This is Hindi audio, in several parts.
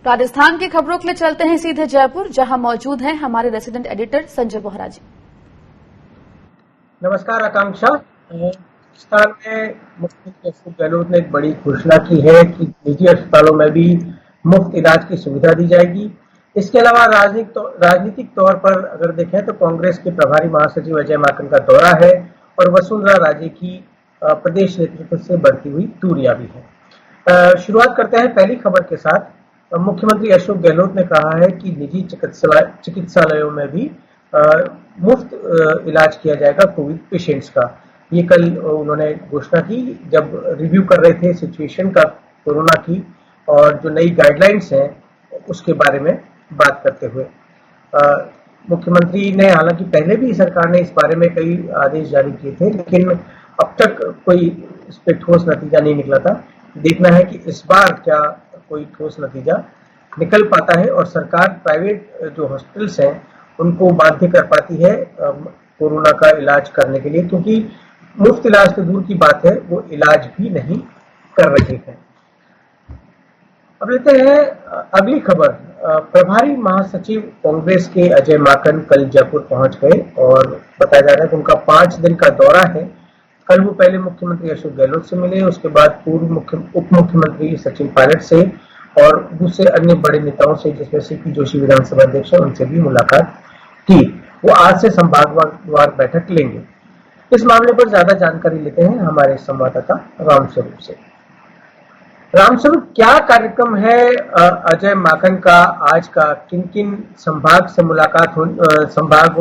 राजस्थान की खबरों के लिए चलते हैं सीधे जयपुर, जहां मौजूद हैं हमारे रेसिडेंट एडिटर संजय बोहरा जी। नमस्कार आकांक्षा। राजस्थान में मुख्यमंत्री अशोक गहलोत ने एक बड़ी घोषणा की है कि निजी अस्पतालों में भी मुफ्त इलाज की सुविधा दी जाएगी। इसके अलावा राजनीतिक तौर पर अगर देखें तो कांग्रेस के प्रभारी महासचिव अजय माकन का दौरा है और वसुंधरा राजे की प्रदेश नेतृत्व से बढ़ती हुई दूरियां भी है। शुरुआत करते हैं पहली खबर के साथ। मुख्यमंत्री अशोक गहलोत ने कहा है कि निजी चिकित्सालयों में भी मुफ्त इलाज किया जाएगा कोविड पेशेंट्स का। ये कल उन्होंने घोषणा की जब रिव्यू कर रहे थे सिचुएशन का कोरोना की और जो नई गाइडलाइंस हैं उसके बारे में बात करते हुए। मुख्यमंत्री ने हालांकि पहले भी सरकार ने इस बारे में कई आदेश जारी किए थे, लेकिन अब तक कोई इस पे ठोस नतीजा नहीं निकला था। देखना है कि इस बार क्या कोई ठोस नतीजा निकल पाता है और सरकार प्राइवेट जो हॉस्पिटल्स हैं उनको बाध्य कर पाती है कोरोना का इलाज करने के लिए, क्योंकि मुफ्त इलाज तो दूर की बात है, वो इलाज भी नहीं कर रहे हैं। अब लेते हैं अगली खबर। प्रभारी महासचिव कांग्रेस के अजय माकन कल जयपुर पहुंच गए और बताया जा रहा है कि उनका 5 दिन का दौरा है। कल वो पहले मुख्यमंत्री अशोक गहलोत से मिले, उसके बाद पूर्व उप मुख्यमंत्री सचिन पायलट से और दूसरे अन्य बड़े नेताओं से, जिसमें सीपी जोशी विधानसभा अध्यक्ष है, उनसे भी मुलाकात की। वो आज से संभागवार बैठक लेंगे। इस मामले पर ज्यादा जानकारी लेते हैं हमारे संवाददाता रामस्वरूप से। रामस्वरूप, क्या कार्यक्रम है अजय माकन का आज का? किन किन संभागों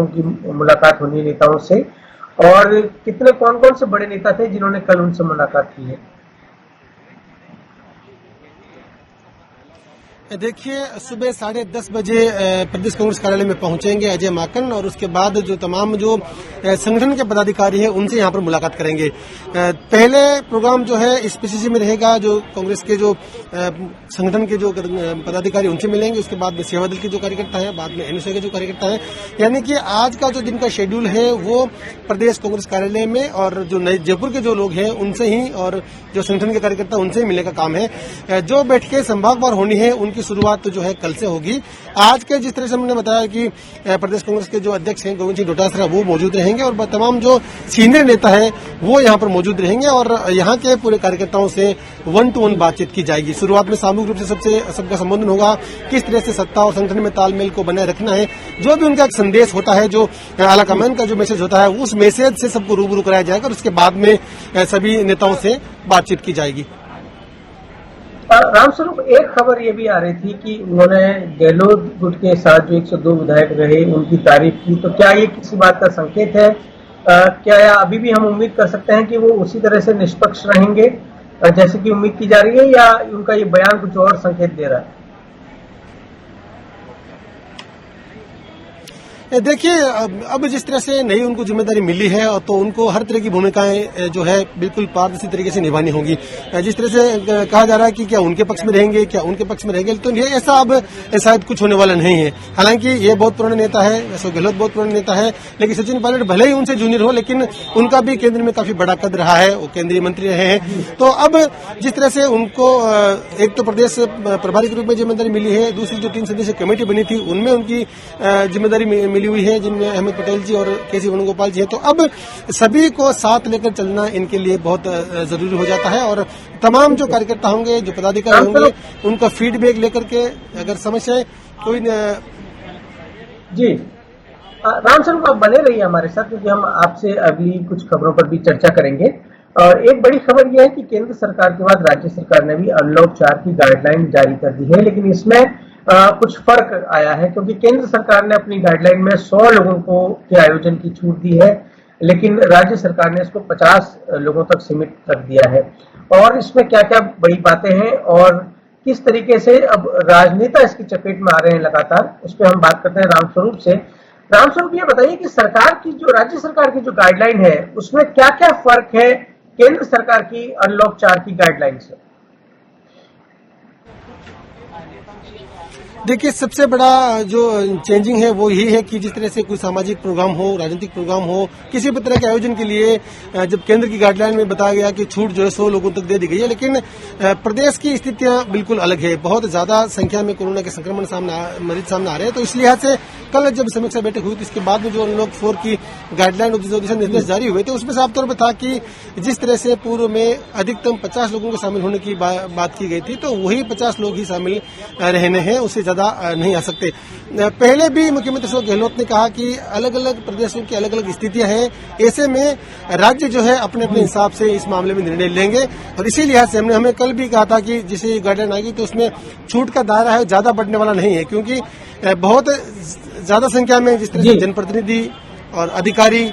की मुलाकात होनी है नेताओं से और कितने कौन कौन से बड़े नेता थे जिन्होंने कल उनसे मुलाकात की है? देखिए, सुबह 10:30 बजे प्रदेश कांग्रेस कार्यालय में पहुंचेंगे अजय माकन और उसके बाद जो तमाम जो संगठन के पदाधिकारी हैं उनसे यहां पर मुलाकात करेंगे। पहले प्रोग्राम जो है इस पीसीसी में रहेगा, जो कांग्रेस के जो संगठन के जो पदाधिकारी उनसे मिलेंगे। उसके बाद में सेवा दल के जो कार्यकर्ता है, बाद में एनएसयू के जो कार्यकर्ता है। यानी कि आज का जो दिन का शेड्यूल है वो प्रदेश कांग्रेस कार्यालय में और जो नए जयपुर के जो लोग हैं उनसे ही और जो संगठन के कार्यकर्ता उनसे ही मिलने का काम है। जो बैठकें संभागवार होनी है की शुरुआत तो जो है कल से होगी। आज के जिस तरह से हमने बताया कि प्रदेश कांग्रेस के जो अध्यक्ष हैं गोविंद सिंह डोटासरा वो मौजूद रहेंगे और तमाम जो सीनियर नेता है वो यहां पर मौजूद रहेंगे और यहां के पूरे कार्यकर्ताओं से 1-to-1 बातचीत की जाएगी। शुरुआत में सामूहिक रूप से सबका संबोधन होगा, किस तरह से सत्ता और संगठन में तालमेल को बनाए रखना है। जो भी उनका एक संदेश होता है, जो आला कमान का जो मैसेज होता है, उस मैसेज से सबको रूबरू कराया जाएगा और उसके बाद में सभी नेताओं से बातचीत की जाएगी। रामस्वरूप, एक खबर ये भी आ रही थी कि उन्होंने गहलोत गुट के साथ जो 102 विधायक रहे उनकी तारीफ की, तो क्या ये किसी बात का संकेत है? क्या अभी भी हम उम्मीद कर सकते हैं कि वो उसी तरह से निष्पक्ष रहेंगे जैसे कि उम्मीद की जा रही है, या उनका ये बयान कुछ और संकेत दे रहा है? देखिए, अब जिस तरह से नई उनको जिम्मेदारी मिली है तो उनको हर तरह की भूमिकाएं जो है बिल्कुल पारदर्शी तरीके से निभानी होगी। जिस तरह से कहा जा रहा है कि क्या उनके पक्ष में रहेंगे, क्या उनके पक्ष में रहेंगे, तो ये ऐसा अब शायद कुछ होने वाला नहीं है। हालांकि ये बहुत पुराने नेता है, अशोक गहलोत बहुत पुराने नेता है, लेकिन सचिन पायलट भले ही उनसे जूनियर हो, लेकिन उनका भी केंद्र में काफी बड़ा कद रहा है, वो केंद्रीय मंत्री रहे हैं। तो अब जिस तरह से उनको एक तो प्रदेश प्रभारी के रूप में जिम्मेदारी मिली है, दूसरी जो 3 सदस्यीय कमेटी बनी थी उनमें उनकी जिम्मेदारी मिली हुई है, जिनमें अहमद पटेल जी और केसी वेणुगोपाल जी है। तो अब सभी को साथ लेकर चलना इनके लिए बहुत जरूरी हो जाता है और तमाम जो कार्यकर्ता होंगे, जो पदाधिकारी होंगे, उनका फीडबैक लेकर के अगर समस्या कोई जी। रामस्वरूप, आप बने रहिए हमारे साथ क्योंकि हम आपसे अगली कुछ खबरों पर भी चर्चा करेंगे। और एक बड़ी खबर यह है कि केंद्र सरकार के बाद राज्य सरकार ने भी अनलॉक 4 की गाइडलाइन जारी कर दी है, लेकिन इसमें कुछ फर्क आया है क्योंकि केंद्र सरकार ने अपनी गाइडलाइन में 100 लोगों को के आयोजन की छूट दी है, लेकिन राज्य सरकार ने इसको 50 लोगों तक सीमित रख दिया है। और इसमें क्या क्या बड़ी बातें हैं और किस तरीके से अब राजनेता इसकी चपेट में आ रहे हैं लगातार, उस पर हम बात करते हैं रामस्वरूप से। रामस्वरूप, ये बताइए कि सरकार की जो राज्य सरकार की जो गाइडलाइन है उसमें क्या क्या फर्क है केंद्र सरकार की अनलॉक 4 की गाइडलाइन से? देखिए, सबसे बड़ा जो चेंजिंग है वो यही है कि जिस तरह से कोई सामाजिक प्रोग्राम हो, राजनीतिक प्रोग्राम हो, किसी भी तरह के आयोजन के लिए जब केंद्र की गाइडलाइन में बताया गया कि छूट जो है 100 लोगों तक दे दी गई है, लेकिन प्रदेश की स्थितियां बिल्कुल अलग है। बहुत ज्यादा संख्या में कोरोना के संक्रमण मरीज सामने आ रहे हैं। तो इस लिहाज से कल जब समीक्षा बैठक हुई तो इसके बाद में जो अनलॉक 4 की गाइडलाइन और दिशा निर्देश जारी हुए थे उसमें साफ तौर पर था कि जिस तरह से पूर्व में अधिकतम 50 लोगों के शामिल होने की बात की गई थी, तो वही 50 लोग ही शामिल रहने हैं, उससे ज्यादा नहीं आ सकते। पहले भी मुख्यमंत्री अशोक गहलोत ने कहा कि अलग अलग प्रदेशों की अलग अलग स्थितियां हैं, ऐसे में राज्य जो है अपने अपने हिसाब से इस मामले में निर्णय लेंगे। और इसी लिहाज से हमें कल भी कहा था कि जैसे ये गाइडलाइन आएगी तो उसमें छूट का दायरा है ज्यादा बढ़ने वाला नहीं है, क्योंकि बहुत ज्यादा संख्या में जिस तरह से जनप्रतिनिधि और अधिकारी,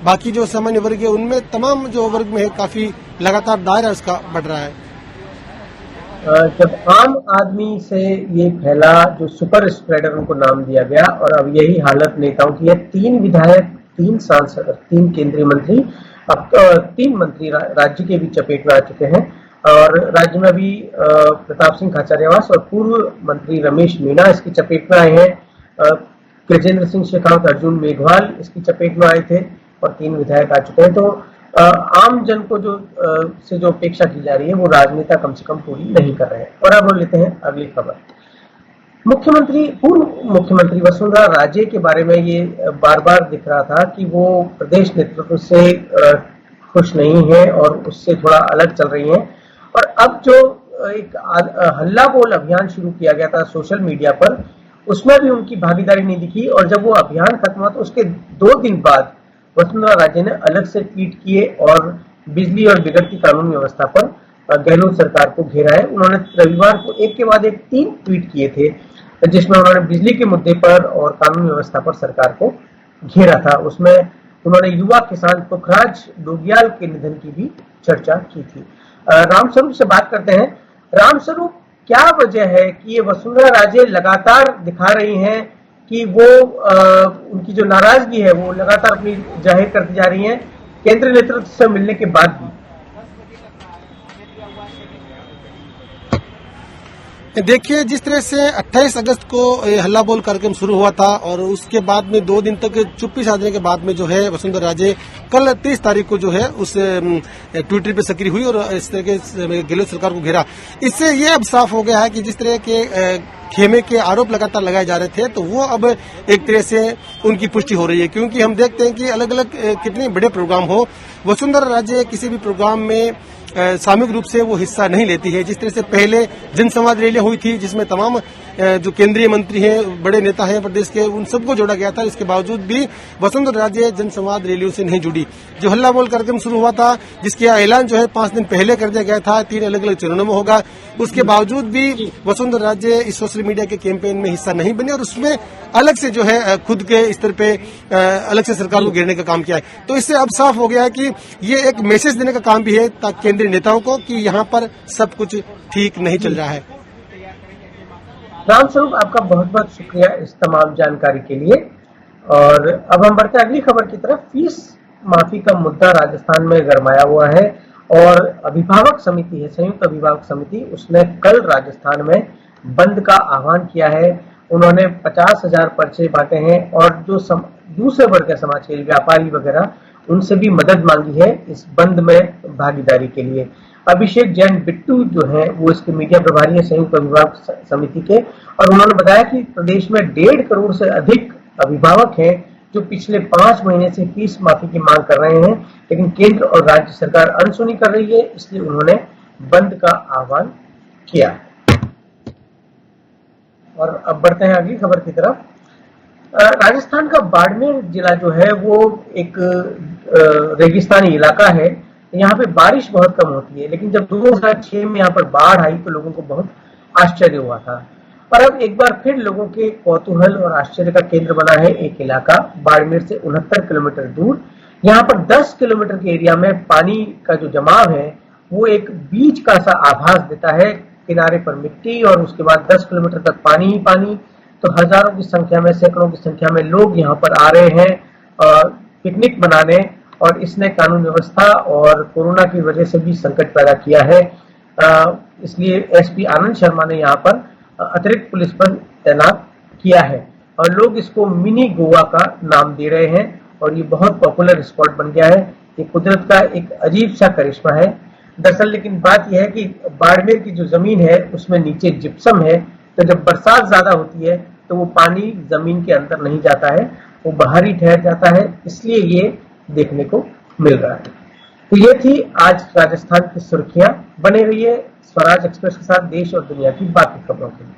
बाकी जो सामान्य वर्ग है, उनमें तमाम जो वर्ग में है काफी लगातार दायरा उसका बढ़ रहा है। जब आम आदमी से ये फैला, जो सुपर स्प्रेडर उनको नाम दिया गया, और अब यही हालत नेताओं की है। 3 विधायक, 3 सांसद, 3 केंद्रीय मंत्री, अब 3 मंत्री राज्य के भी चपेट में आ चुके हैं। और राज्य में अभी प्रताप सिंह खाचरियावास और पूर्व मंत्री रमेश मीणा इसकी चपेट में आए हैं। गजेंद्र सिंह शेखावत, अर्जुन मेघवाल इसकी चपेट में आए थे और 3 विधायक आ चुके हैं। तो आम जन को जो अपेक्षा की जा रही है वो राजनेता कम से कम पूरी नहीं कर रहे हैं। और अब लेते हैं अगली खबर। पूर्व मुख्यमंत्री वसुंधरा राजे के बारे में ये बार बार दिख रहा था कि वो प्रदेश नेतृत्व से खुश नहीं है और उससे थोड़ा अलग चल रही हैं। और अब जो एक हल्ला बोल अभियान शुरू किया गया था सोशल मीडिया पर, उसमें भी उनकी भागीदारी नहीं दिखी। और जब वो अभियान खत्म हुआ तो उसके 2 दिन बाद वसुंधरा राजे ने अलग से ट्वीट किए और बिजली और बिगड़ती कानून व्यवस्था पर गहलोत सरकार को घेरा है। उन्होंने रविवार को एक के बाद एक 3 ट्वीट किए थे, जिसमें उन्होंने बिजली के मुद्दे पर और कानून व्यवस्था पर सरकार को घेरा था। उसमें उन्होंने युवा किसान पुखराज डोगियाल के निधन की भी चर्चा की थी। रामस्वरूप से बात करते हैं। रामस्वरूप, क्या वजह है कि ये वसुंधरा राजे लगातार दिखा रही हैं कि वो उनकी जो नाराजगी है वो लगातार अपनी जाहिर करती जा रही हैं केंद्रीय नेतृत्व से मिलने के बाद भी? देखिए, जिस तरह से 28 अगस्त को हल्ला बोल कार्यक्रम शुरू हुआ था और उसके बाद में 2 दिन तक चुप्पी साधने के बाद में जो है वसुंधरा राजे कल 30 तारीख को जो है उस ट्विटर पे सक्रिय हुई और इस तरह के गहलोत सरकार को घेरा। इससे ये अब साफ हो गया है कि जिस तरह के खेमे के आरोप लगातार लगाए जा रहे थे, तो वो अब एक तरह से उनकी पुष्टि हो रही है। क्योंकि हम देखते हैं कि अलग अलग कितने बड़े प्रोग्राम हो, वसुंधरा राजे किसी भी प्रोग्राम में सामूहिक रूप से वो हिस्सा नहीं लेती है। जिस तरह से पहले जनसंवाद रैलियां हुई थी जिसमें तमाम जो केंद्रीय मंत्री हैं, बड़े नेता हैं प्रदेश के, उन सबको जोड़ा गया था, इसके बावजूद भी वसुंधरा राजे जनसंवाद रैलियों से नहीं जुड़ी। जो हल्ला बोल कार्यक्रम शुरू हुआ था, जिसका ऐलान जो है 5 दिन पहले कर दिया गया था, 3 अलग अलग चरणों में होगा, उसके बावजूद भी वसुंधरा राजे इस सोशल मीडिया के कैंपेन में हिस्सा नहीं बने और उसमें अलग से जो है खुद के स्तर पे अलग से सरकार को घेरने का काम किया है। तो इससे अब साफ हो गया है कि ये एक मैसेज देने का काम भी है केंद्रीय नेताओं को कि यहाँ पर सब कुछ ठीक नहीं चल रहा है। रामस्वरूप, आपका बहुत बहुत शुक्रिया इस तमाम जानकारी के लिए। और अब हम बढ़ते हैं अगली खबर की तरफ। फीस माफी का मुद्दा राजस्थान में गरमाया हुआ है और अभिभावक समिति है, संयुक्त अभिभावक समिति, उसने कल राजस्थान में बंद का आह्वान किया है। उन्होंने 50,000 पर्चे बांटे हैं और जो दूसरे वर्ग के समाज के व्यापारी वगैरह, उनसे भी मदद मांगी है इस बंद में भागीदारी के लिए। अभिषेक जैन बिट्टू जो है वो इसके मीडिया प्रभारी है संयुक्त अभिभावक समिति के, और उन्होंने बताया कि प्रदेश में 1.5 करोड़ से अधिक अभिभावक हैं जो पिछले 5 महीने से फीस माफी की मांग कर रहे हैं, लेकिन केंद्र और राज्य सरकार अनसुनी कर रही है, इसलिए उन्होंने बंद का आह्वान किया। और अब बढ़ते हैं अगली खबर की तरफ। राजस्थान का बाड़मेर जिला जो है वो एक रेगिस्तानी इलाका है। यहाँ पे बारिश बहुत कम होती है, लेकिन जब 2006 में यहाँ पर बाढ़ आई तो लोगों को बहुत आश्चर्य हुआ था। और अब एक बार फिर लोगों के कौतूहल और आश्चर्य का केंद्र बना है एक इलाका बाड़मेर से 69 किलोमीटर दूर। यहाँ पर 10 किलोमीटर के एरिया में पानी का जो जमाव है वो एक बीच का सा आभास देता है। किनारे पर मिट्टी और उसके बाद 10 किलोमीटर तक पानी ही पानी। तो हजारों की संख्या में, सैकड़ों की संख्या में लोग यहाँ पर आ रहे हैं पिकनिक मनाने, और इसने कानून व्यवस्था और कोरोना की वजह से भी संकट पैदा किया है। इसलिए एसपी आनंद शर्मा ने यहाँ पर अतिरिक्त पुलिस बल तैनात किया है और लोग इसको मिनी गोवा का नाम दे रहे हैं और ये बहुत पॉपुलर स्पॉट बन गया है। ये कुदरत का एक अजीब सा करिश्मा है दरअसल। लेकिन बात यह है कि बाड़मेर की जो जमीन है उसमें नीचे जिप्सम है, तो जब बरसात ज्यादा होती है तो वो पानी जमीन के अंदर नहीं जाता है, वो बाहर ही ठहर जाता है, इसलिए ये देखने को मिल रहा है। तो ये थी आज राजस्थान की सुर्खियां। बने रहिए स्वराज एक्सप्रेस के साथ देश और दुनिया की बाकी खबरों के लिए।